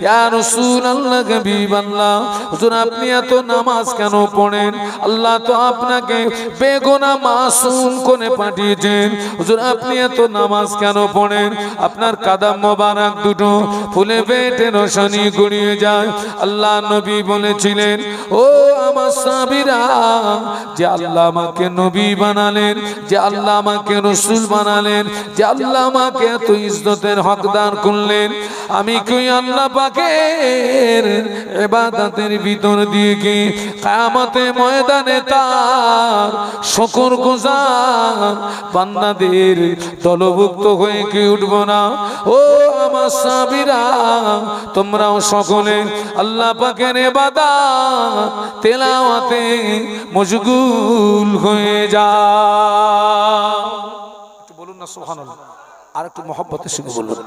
ইয়া রাসূলুল্লাহ হাবিবাল্লাহ হুজুর আপনি এত নামাজ কেন পড়েন? আল্লাহ তো আপনাকে বেগুনাহ মাসুম করে পাঠিয়েছেন, হুজুর আপনি এত নামাজ কেন পড়েন? আপনার কাদাম মোবারক দুটো ফুলে বেটে রোশনি গড়িয়ে যায়। আল্লাহ নবী বলেছিলেন, ও আমার সাহাবীরা, যে আল্লাহ আমাকে নবী বানালেন, যে আল্লাহ আমাকে রাসূল বানালেন, যে আল্লাহ আমাকে এত ইজ্জতের হকদার করলেন, আমি কি আল্লাহ পাকের ইবাদতের ভিতর দিয়ে কি কিয়ামতের ময়দানে তার শুকরগুজার বান্দাদের দলভুক্ত হয়ে কি উঠব না? ও আমার সাহাবীরা, তোমরাও সকলে আল্লাহ পাকের ইবাদত তেলাওয়াতে মশগুল হয়ে যাও। একটু বলুন না সুবহানাল্লাহ, আর একটু মহব্বতের সঙ্গে বলুন।